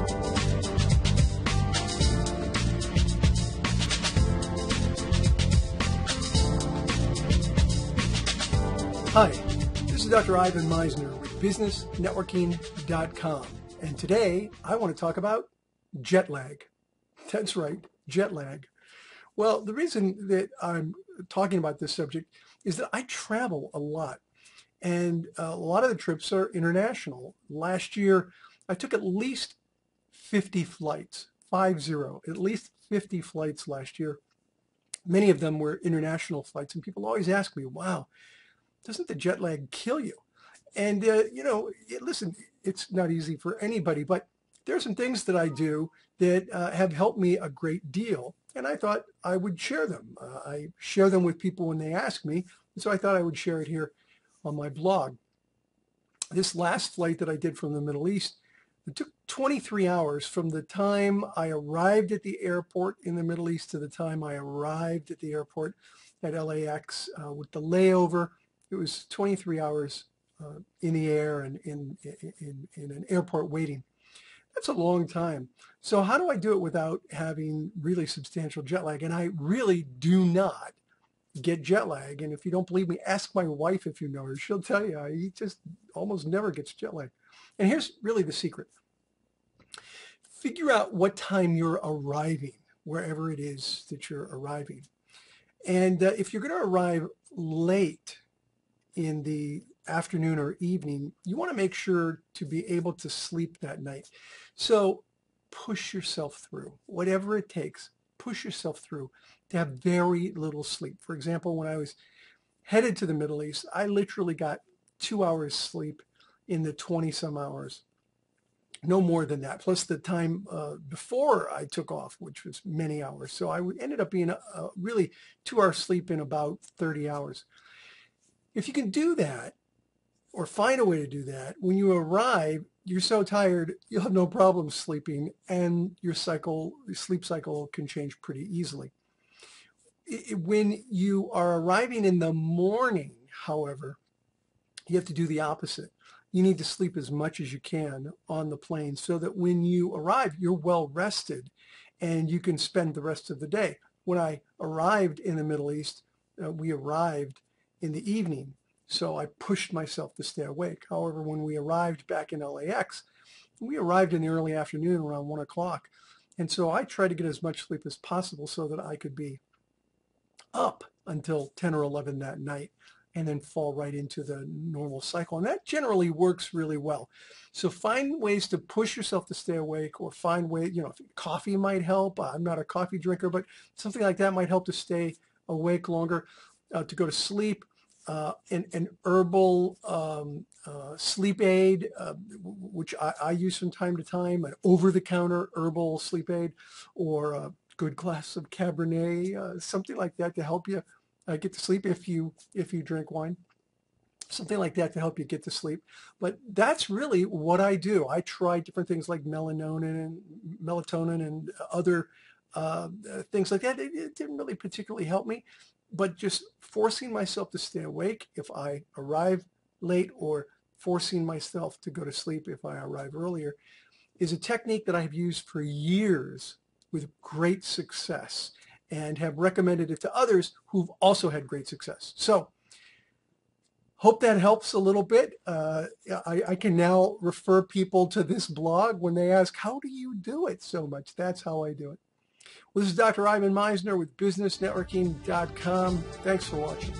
Hi, this is Dr. Ivan Misner with businessnetworking.com, and today I want to talk about jet lag. That's right, jet lag. Well, the reason that I'm talking about this subject is that I travel a lot, and a lot of the trips are international. Last year, I took at least 50 flights, 50, at least 50 flights last year. Many of them were international flights, and people always ask me, wow, doesn't the jet lag kill you? And, listen, it's not easy for anybody, but there are some things that I do that have helped me a great deal. And I thought I would share them. I share them with people when they ask me. And so I thought I would share it here on my blog. This last flight that I did from the Middle East, it took 23 hours from the time I arrived at the airport in the Middle East to the time I arrived at the airport at LAX with the layover. It was 23 hours in the air and in an airport waiting. That's a long time. So how do I do it without having really substantial jet lag? And I really do not get jet lag. And if you don't believe me, ask my wife if you know her. She'll tell you he just almost never gets jet lag. And here's really the secret. Figure out what time you're arriving, wherever it is that you're arriving. And if you're going to arrive late in the afternoon or evening, you want to make sure to be able to sleep that night. So push yourself through, whatever it takes, push yourself through to have very little sleep. For example, when I was headed to the Middle East, I literally got 2 hours sleep in the 20 some hours. No more than that, plus the time before I took off, which was many hours. So I ended up being really 2 hours sleep in about 30 hours. If you can do that, or find a way to do that, when you arrive, you're so tired, you'll have no problem sleeping, and your sleep cycle can change pretty easily. When you are arriving in the morning, however, you have to do the opposite. You need to sleep as much as you can on the plane so that when you arrive, you're well rested and you can spend the rest of the day. When I arrived in the Middle East, we arrived in the evening, so I pushed myself to stay awake. However, when we arrived back in LAX, we arrived in the early afternoon around 1 o'clock. And so I tried to get as much sleep as possible so that I could be up until 10 or 11 that night and then fall right into the normal cycle. And that generally works really well. So find ways to push yourself to stay awake, or find ways, coffee might help. I'm not a coffee drinker, but something like that might help to stay awake longer, to go to sleep. An herbal sleep aid, which I use from time to time, an over-the-counter herbal sleep aid, or a good glass of Cabernet, something like that to help you get to sleep if you drink wine. Something like that to help you get to sleep. But that's really what I do. I try different things like melatonin and other things like that. It didn't really particularly help me. But just forcing myself to stay awake if I arrive late, or forcing myself to go to sleep if I arrive earlier, is a technique that I've used for years with great success, and have recommended it to others who've also had great success. So hope that helps a little bit. I can now refer people to this blog when they ask, how do you do it so much? That's how I do it. Well, this is Dr. Ivan Misner with businessnetworking.com. Thanks for watching.